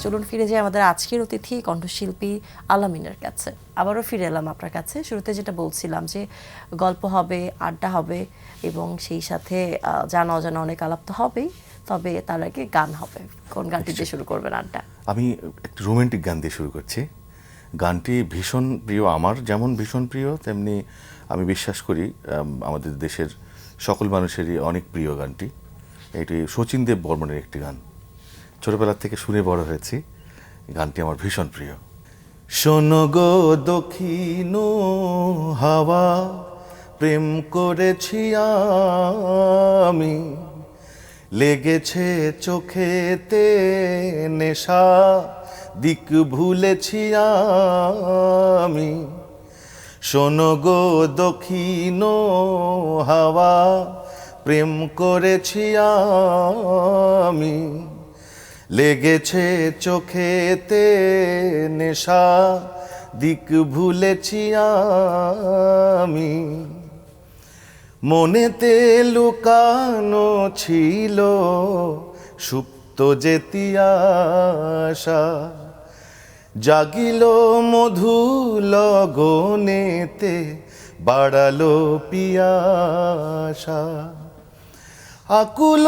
চলুন ফিরে যাই আমাদের আজকের অতিথি কণ্ঠশিল্পী আলামিনের কাছে। আবারও ফিরে এলাম আপনার কাছে। শুরুতে যেটা বলছিলাম যে গল্প হবে, আড্ডা হবে এবং সেই সাথে জানা অজানা অনেক আলাপ তো হবেই, তবে তার আগে গান হবে। কোন গানটি দিয়ে শুরু করবেন আড্ডা? আমি একটা রোমান্টিক গান দিয়ে শুরু করছি। গানটি ভীষণ প্রিয়, আমার যেমন ভীষণ প্রিয়, তেমনি আমি বিশ্বাস করি আমাদের দেশের সকল মানুষেরই অনেক প্রিয় গানটি। এটি শচীন দেব বর্মনের একটি গান, ছোটবেলা থেকে শুনে বড় হয়েছি। গানটি আমার ভীষণ প্রিয়। শোনো গো দক্ষিণ হাওয়া, প্রেম করেছি আমি, লেগেছে চোখেতে নেশা, দিক ভুলেছি আমি। শোনো গো দক্ষিণ হাওয়া, প্রেম করেছি আমি, লেগেছে চোখেতে নেশা, দিক ভুলেছি আমি। মনেতে লুকানো ছিল সুপ্ত যেতি আশা, জাগিল মধু লগনেতে, বাড়ালো পিয়াসা। আকুল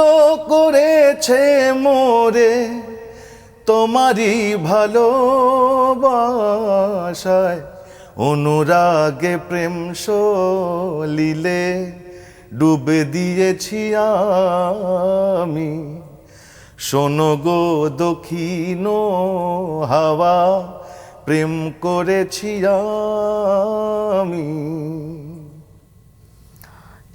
করেছে মোরে তোমারই ভালোবাসায়, অনুরাগে প্রেম সলিলে ডুবে দিয়েছি আমি। শোনো গো দক্ষিণ হাওয়া, প্রেম করেছি আমি।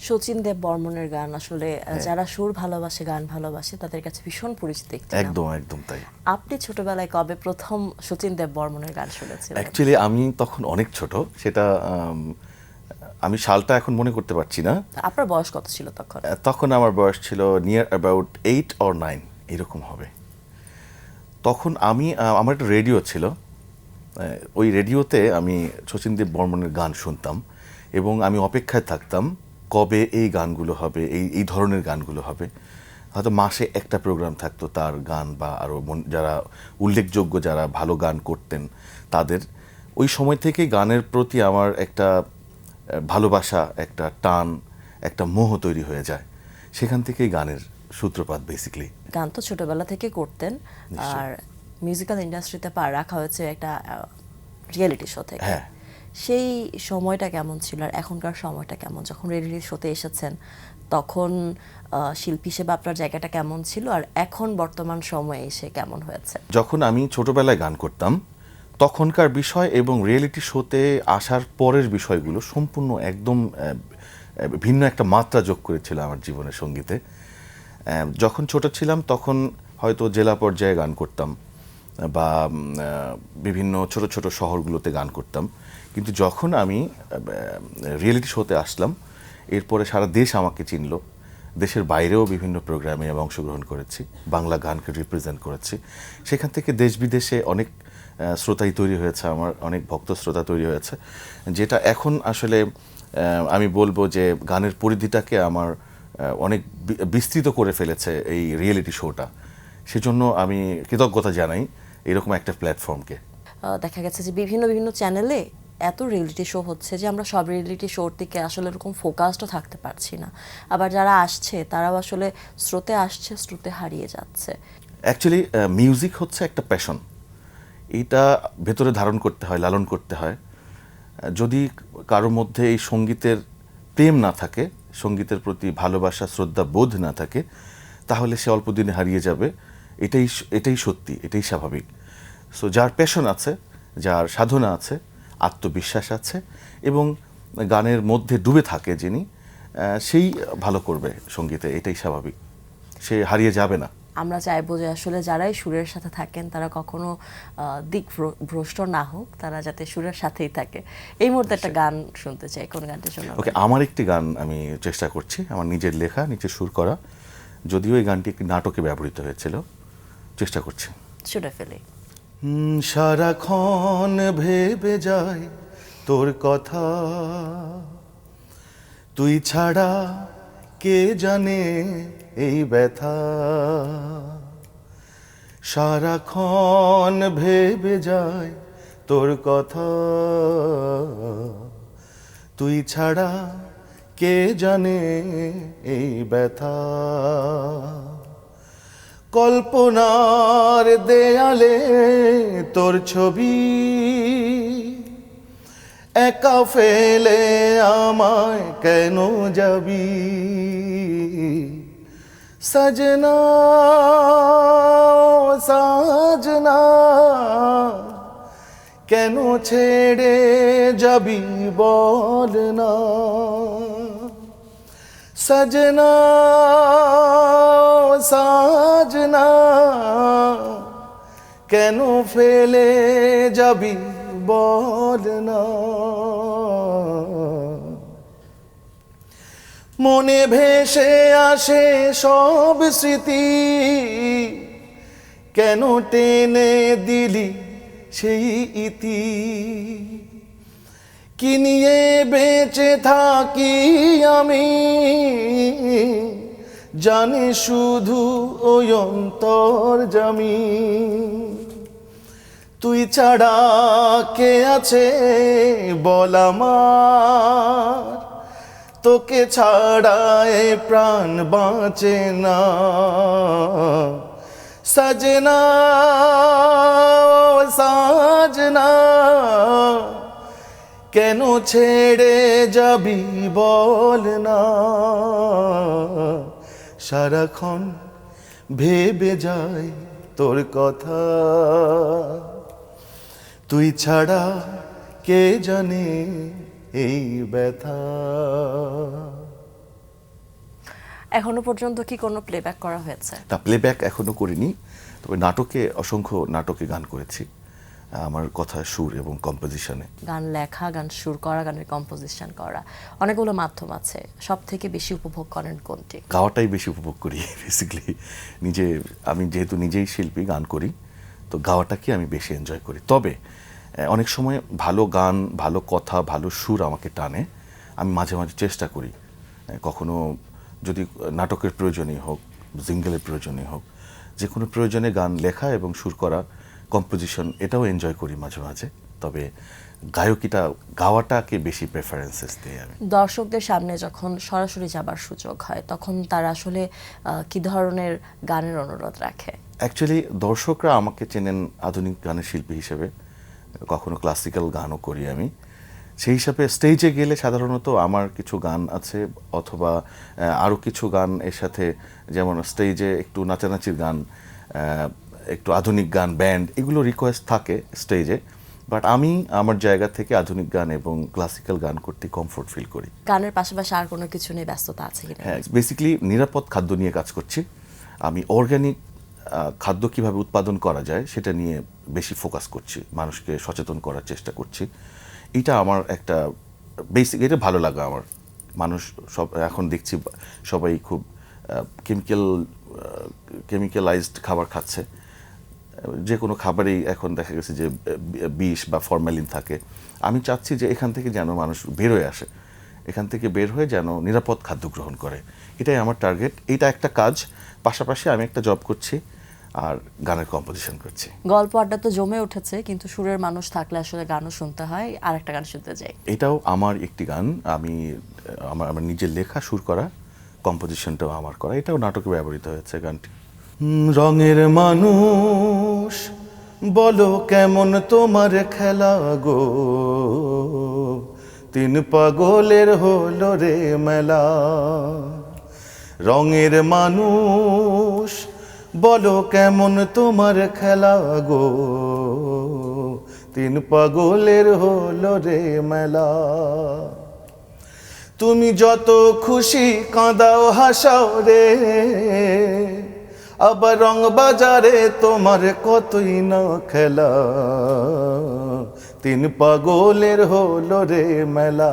শচীন দেব বর্মনের গান আসলে যারা সুর ভালোবাসে, গান ভালোবাসে, তাদের কাছে ভীষণ পরিচিত একটি নাম। একদম একদম তাই। আপনি ছোটবেলায় কবে প্রথম শচীন দেব বর্মনের গান শুনেছিলেন? অ্যাকচুয়ালি আমি তখন অনেক ছোট, সেটা আমি সালটা এখন মনে করতে পারছি না। আপনার বয়স কত ছিল তখন? তখন আমার বয়স ছিল নিয়ার অ্যাবাউট 8 or 9 এরকম হবে। তখন আমি আমার একটা রেডিও ছিল, ওই রেডিওতে আমি শচীন দেব বর্মনের গান শুনতাম এবং আমি অপেক্ষায় থাকতাম কবে এই গানগুলো হবে, এই ধরনের গানগুলো হবে। হয়তো মাসে একটা প্রোগ্রাম থাকতো তার গান, বা আরও যারা উল্লেখযোগ্য যারা ভালো গান করতেন তাদের। ওই সময় থেকে গানের প্রতি আমার একটা ভালোবাসা, একটা টান, একটা মোহ তৈরি হয়ে যায়। সেখান থেকেই গানের সূত্রপাত বেসিক্যালি। গান তো ছোটবেলা থেকে করতেন, আর মিউজিক্যাল ইন্ডাস্ট্রিতে পা রাখা হয়েছে একটা রিয়েলিটি শো থেকে। হ্যাঁ, সেই সময়টা কেমন ছিল আর এখনকার সময়টা কেমন? যখন রিয়েলিটি শোতে এসেছেন তখন শিল্পী হিসেবে আপনার জায়গাটা কেমন ছিল, আর এখন বর্তমান সময়ে এসে কেমন হয়েছে? যখন আমি ছোটবেলায় গান করতাম তখনকার বিষয় এবং রিয়েলিটি শোতে আসার পরের বিষয়গুলো সম্পূর্ণ একদম ভিন্ন একটা মাত্রা যোগ করেছিল আমার জীবনের সঙ্গীতে। যখন ছোট ছিলাম তখন হয়তো জেলা পর্যায়ে গান করতাম বা বিভিন্ন ছোট ছোট শহরগুলোতে গান করতাম, কিন্তু যখন আমি রিয়েলিটি শোতে আসলাম এরপরে সারা দেশ আমাকে চিনল। দেশের বাইরেও বিভিন্ন প্রোগ্রামে আমি অংশগ্রহণ করেছি, বাংলা গানকে রিপ্রেজেন্ট করেছি। সেখান থেকে দেশ বিদেশে অনেক শ্রোতাই তৈরি হয়েছে, আমার অনেক ভক্ত শ্রোতা তৈরি হয়েছে, যেটা এখন আসলে আমি বলবো যে গানের পরিধিটাকে আমার অনেক বিস্তৃত করে ফেলেছে এই রিয়েলিটি শোটা। সেজন্য আমি কৃতজ্ঞতা জানাই এরকম একটা প্ল্যাটফর্মকে। দেখা গেছে যে বিভিন্ন বিভিন্ন চ্যানেলে এত রিয়েলিটি শো হচ্ছে যে আমরা সব রিয়েলিটি শোর দিকে আসলে এরকম ফোকাসডও থাকতে পারছি না। আবার যারা আসছে তারাও আসলে স্রোতে আসছে, স্রোতে হারিয়ে যাচ্ছে। অ্যাকচুয়ালি মিউজিক হচ্ছে একটা প্যাশন, এটা ভেতরে ধারণ করতে হয়, লালন করতে হয়। যদি কারোর মধ্যে এই সঙ্গীতের প্রেম না থাকে, সঙ্গীতের প্রতি ভালোবাসা, শ্রদ্ধা, বোধ না থাকে, তাহলে সে অল্প দিনে হারিয়ে যাবে। এটাই সত্যি, এটাই স্বাভাবিক। সো যার প্যাশন আছে, যার সাধনা আছে, আত্মবিশ্বাস আছে এবং গানের মধ্যে ডুবে থাকে যিনি, সেই ভালো করবে সঙ্গীতে, এটাই স্বাভাবিক। সে হারিয়ে যাবে না। আমরা চাইবো যে আসলে যারাই সুরের সাথে থাকেন তারা কখনো দিক ভ্রষ্ট না হোক, তারা যাতে সুরের সাথেই থাকে। এই মুহূর্তে একটা গান শুনতে চাই, কোন গানটা শোনাবেন? ওকে, আমার একটি গান আমি চেষ্টা করছি, আমার নিজের লেখা, নিজের সুর করা, যদিও এই গানটি একটি নাটকে ব্যবহৃত হয়েছিল। চেষ্টা করছি। শুনে ফেলি। সারাক্ষণ ভেবে যাই তোর কথা, তুই ছাড়া কে জানে এই ব্যথা। সারাক্ষণ ভেবে যায় তোর কথা, তুই ছাড়া কে জানে এই ব্যথা। কল্পনার দেয়ালে তোর ছবি, একা ফেলে আমায় কেন যাবি? সজনা সাজনা কেন ছেড়ে যাবি বল না? সজনা সাজনা কেন ফেলে যাবি বল না? মনে ভেসে আসে সব স্মৃতি, কেন টেনে দিলি সেই ইতি? কি নিয়ে বেঁচে থাকি আমি, জানি শুধু ওই অন্তর্যামী। তুই ছাড়া কে আছে বল আমার, তোকে ছাড়া এ প্রাণ বাঁচে না। সজনা সাজনা কেন ছেড়ে যাবি বল না? সারাক্ষণ ভেবে যাই তোর কথা, তুই ছাড়া কে জানে এই ব্যথা। এখনো পর্যন্ত কি কোনো প্লেব্যাক করা হয়েছে? তা প্লেব্যাক এখনো করিনি, তবে নাটকে অসংখ্য নাটকে গান করেছি আমার কথা সুর এবং কম্পোজিশনে। গান লেখা, গান সুর করা, গানের কম্পোজিশন করা, অনেকগুলো মাধ্যম আছে, সব থেকে বেশি উপভোগ করেন কোনটি? গাওয়াটাই বেশি উপভোগ করি বেসিক্যালি। আমি যেহেতু নিজেই শিল্পী, গান করি, তো গাওয়াটাকে আমি বেশি এনজয় করি। তবে অনেক সময় ভালো গান, ভালো কথা, ভালো সুর আমাকে টানে। আমি মাঝে মাঝে চেষ্টা করি, কখনো যদি নাটকের প্রয়োজনই হোক, জিঙ্গেলের প্রয়োজনই হোক, যে কোনো প্রয়োজনে গান লেখা এবং সুর করা, কম্পোজিশন, এটাও এনজয় করি মাঝে মাঝে। তবে গাওয়াটাকে বেশি প্রেফারেন্সেস দিই আমি। দর্শকদের সামনে যখন সরাসরি যাবার সুযোগ হয়, তখন তারা আসলে কি ধরনের গানের অনুরোধ রাখে? অ্যাকচুয়ালি দর্শকরা আমাকে চেনেন আধুনিক গানের শিল্পী হিসেবে, কখনো ক্লাসিক্যাল গানও করি আমি। সেই হিসাবে স্টেজে গেলে সাধারণত আমার কিছু গান আছে, অথবা আরও কিছু গান এর সাথে, যেমন স্টেজে একটু নাচানাচির গান, একটু আধুনিক গান, ব্যান্ড, এগুলো রিকোয়েস্ট থাকে স্টেজে। বাট আমি আমার জায়গা থেকে আধুনিক গান এবং ক্লাসিক্যাল গান করতে কমফোর্ট ফিল করি। গানের পাশাপাশি আর কোনো কিছু নিয়ে ব্যস্ততা আছে কিনা? হ্যাঁ, বেসিক্যালি নিরাপদ খাদ্য নিয়ে কাজ করছি আমি। অর্গ্যানিক খাদ্য কিভাবে উৎপাদন করা যায় সেটা নিয়ে বেশি ফোকাস করছি, মানুষকে সচেতন করার চেষ্টা করছি। এটা আমার একটা বেসিক, এটা ভালো লাগা আমার। মানুষ সব এখন দেখছি সবাই খুব কেমিক্যালাইজড খাবার খাচ্ছে। যে কোনো খাবারেই এখন দেখা গেছে যে বিষ বা ফরমালিন থাকে। আমি চাচ্ছি যে এখান থেকে যেন মানুষ বের হয়ে আসে, এখান থেকে বের হয়ে যেন নিরাপদ খাদ্য গ্রহণ করে। এটাই আমার টার্গেট। এটা একটা কাজ, পাশাপাশি আমি একটা জব করছি আর গানের কম্পোজিশন করছি। গল্প আড্ডা তো জমে উঠেছে, কিন্তু সুরের মানুষ থাকলে আসলে গানও শুনতে হয়। আর একটা গান শুনতে যাই। এটাও আমার একটি গান, আমি আমার নিজের লেখা, সুর করা, কম্পোজিশনটাও আমার করা। এটাও নাটকে ব্যবহৃত হয়েছে গানটি। রঙের মানুষ বলো কেমন তোমার খেলা গো, তিন পাগলের হলো রে মেলা। রঙের মানুষ বলো কেমন তোমার খেলা গো, তিন পাগলের হলো রে মেলা। তুমি যত খুশি কাঁদাও হাসাও রে, আবার রং বাজারে তোমার কতই না খেলা। তিন পাগলের হলো রে মেলা।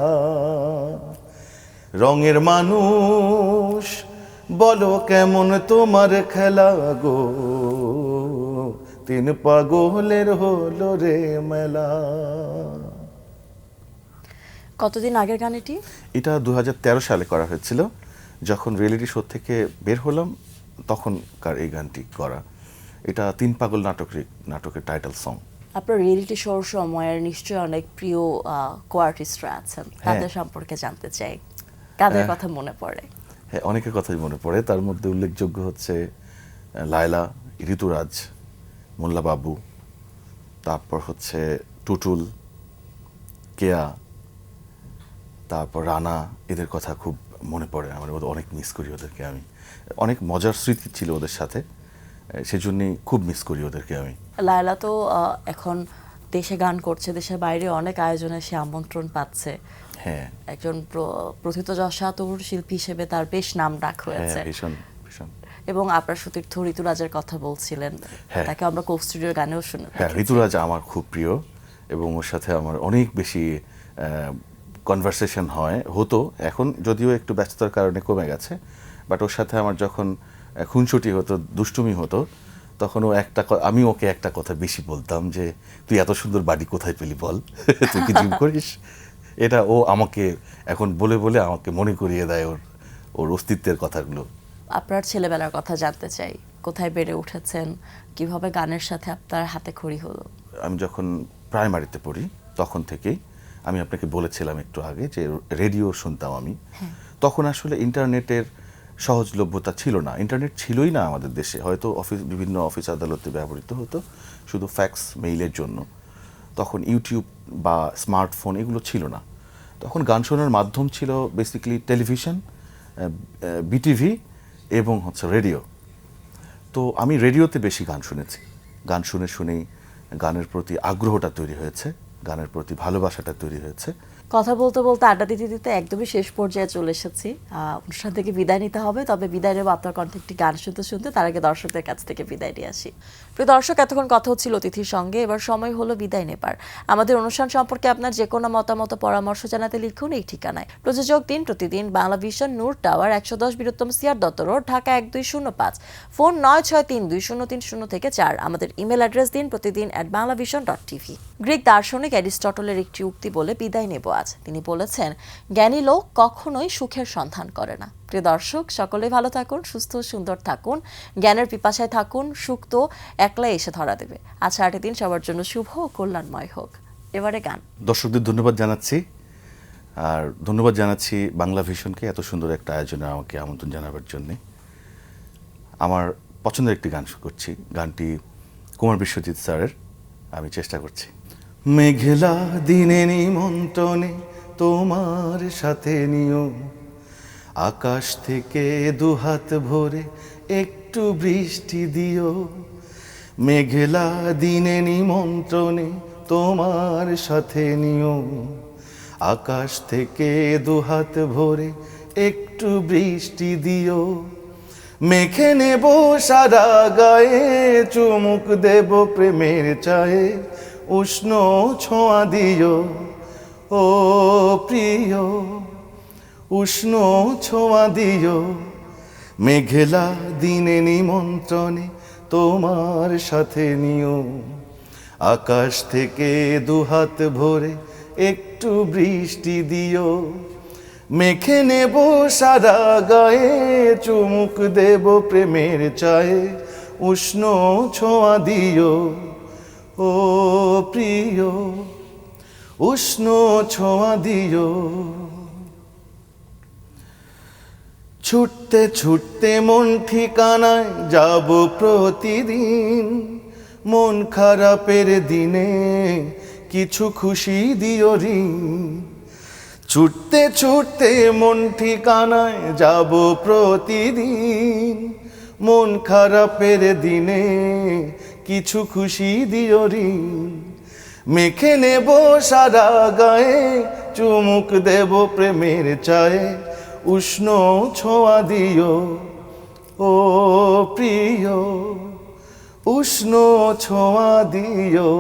রঙের মানুষ বলো কেমন তোমার খেলা গো, তিন পাগলের হলো রে মেলা। কতদিন আগের গান এটি? এটা 2013 সালে করা হয়েছিল, যখন রিয়েলিটি শো থেকে বের হলাম তখনকার এই গানটি করা। এটা তিন পাগল নাটকের টাইটেল সং। আপনার রিয়েলিটি শোর সময়ের নিশ্চয়ই অনেক প্রিয় কো-আর্টিস্টরা আছেন, তাদের সম্পর্কে জানতে চাই, কাদের কথা মনে পড়ে? হ্যাঁ, অনেকের কথাই মনে পড়ে। তার মধ্যে উল্লেখযোগ্য হচ্ছে লায়লা, ঋতুরাজ, মোল্লা বাবু, তারপর হচ্ছে টুটুল, কেয়া, তারপর রানা। এদের কথা খুব মনে পড়ে আমার, অনেক মিস করি ওদেরকে আমি। অনেক মজার স্মৃতি ছিল ওদের সাথে, সেজন্যই খুব মিস করি ওদেরকে আমি। লায়লা তো এখন দেশে গান করছে, দেশের বাইরে অনেক আয়োজনে সে আমন্ত্রণ পাচ্ছে। হ্যাঁ, একজন প্রথিতযশাতুর শিল্পী হিসেবে তার বেশ নাম ডাক হয়েছে। ভীষণ ভীষণ। এবং আপনার সতীর্থ ঋতুরাজের কথা বলছিলেন, হ্যাঁ। তাকে আমরা কোক স্টুডিওর গানেও শুনে হ্যাঁ, ঋতুরাজ আমার খুব প্রিয় এবং ওর সাথে আমার অনেক বেশি কনভারসেশন হতো। এখন যদিও একটু ব্যস্ততার কারণে কমে গেছে, বাট ওর সাথে আমার যখন খুনসুটি হতো, দুষ্টুমি হতো, তখন আমি ওকে একটা কথা বেশি বলতাম যে তুই এত সুন্দর বাড়ি কোথায় পেলি বল, তুই কি জিম করিস? এটা ও আমাকে এখন বলে বলে আমাকে মনে করিয়ে দেয় ওর অস্তিত্বের কথাগুলো। আপনার ছেলেবেলার কথা জানতে চাই, কোথায় বেড়ে উঠেছেন, কিভাবে গানের সাথে আপনার হাতে খড়ি হলো? আমি যখন প্রাইমারিতে পড়ি তখন থেকেই, আমি আপনাকে বলেছিলাম একটু আগে যে রেডিও শুনতাম আমি। তখন আসলে ইন্টারনেটের সহজলভ্যতা ছিল না, ইন্টারনেট ছিলই না আমাদের দেশে। হয়তো বিভিন্ন অফিস আদালতে ব্যবহৃত হতো শুধু ফ্যাক্স মেইলের জন্য। তখন ইউটিউব বা স্মার্টফোন এগুলো ছিল না। তখন গান শোনার মাধ্যম ছিল বেসিক্যালি টেলিভিশন, বিটিভি এবং হচ্ছে রেডিও। তো আমি রেডিওতে বেশি গান শুনেছি। গান শুনে শুনেই গানের প্রতি আগ্রহটা তৈরি হয়েছে, গানের প্রতি ভালোবাসাটা তৈরি হয়েছে। কথা বলতে বলতে আড্ডা দিতে দিতে একদমই শেষ পর্যায়ে চলে এসেছি। অনুষ্ঠান থেকে বিদায় নিতে হবে, তবে বিদায় নেব আপনার কণ্ঠে একটি গান শুনতে শুনতে। তার আগে দর্শকদের কাছ থেকে বিদায় নিয়ে আসি। প্রিয় দর্শক, এতক্ষণ কথা হচ্ছিল অতিথির সঙ্গে, এবার সময় হলো বিদায় নেবার। আমাদের অনুষ্ঠান সম্পর্কে আপনার যে কোনো মতামত পরামর্শ জানাতে লিখুন এই ঠিকানায়। প্রযোজক দিন প্রতিদিন, Bangla vision, Noor tower, ১১০ Bir Uttam CR Datta road, Dhaka ১২০৫, phone ৯৬৩২০৩০ থেকে ৪। আমাদের ইমেল অ্যাড্রেস দিন প্রতিদিন @banglavision.tv। গ্রিক দার্শনিক অ্যারিস্টটলের একটি উক্তি বলে বিদায় নেব আজ। তিনি বলেছেন, জ্ঞানী লোক কখনোই সুখের সন্ধান করে না। প্রিয় দর্শক, সকলেই ভালো থাকুন, সুস্থ সুন্দর থাকুন, জ্ঞানের পিপাসায় থাকুন, সুখ তো একলাই এসে ধরা দেবে। আজ সারাটি দিন সবার জন্য শুভ ও কল্যাণময় হোক। এবারে গান। দর্শকদের ধন্যবাদ জানাচ্ছি, আর ধন্যবাদ জানাচ্ছি বাংলা ভিশনকে এত সুন্দর একটা আয়োজনে আমাকে আমন্ত্রণ জানাবার জন্যে। আমার পছন্দের একটি গান করছি, গানটি কুমার বিশ্বজিৎ স্যারের। আমি চেষ্টা করছি। মেঘলা দিনে নিমন্ত্রণে তোমার সাথে নিও, আকাশ থেকে দুহাত ভরে একটু বৃষ্টি দিও। মেঘলা দিনে নিমন্ত্রণে তোমার সাথে নিও, আকাশ থেকে দুহাত ভরে একটু বৃষ্টি দিও। মেখে নেব সারা গায়ে, চুমুক দেব প্রেমের চায়ে, উষ্ণ ছোঁয়া দিও ও প্রিয়, উষ্ণ ছোঁয়া দিও। মেঘলা দিনে নিমন্ত্রণে তোমার সাথে নিও, আকাশ থেকে দুহাত ভরে একটু বৃষ্টি দিও। মেখে নেব সারা গায়ে, চুমুক দেব প্রেমের চায়ে, উষ্ণ ছোঁয়া দিও ও প্রিয়, উষ্ণ ছোঁয়া দিও। ছুটতে ছুটতে মন ঠিকানায় যাব প্রতিদিন, মন খারাপের দিনে কিছু খুশি দিও ঋণ। ছুটতে ছুটতে মন ঠিকানায় যাব প্রতিদিন, মন খারাপের দিনে কিছু খুশি দিও ঋণ। মেখে নেব সারা গায়ে, চুমুক দেব প্রেমের চায়ে, উষ্ণ ছোঁয়া দিও ও প্রিয়, উষ্ণ ছোঁয়া দিও।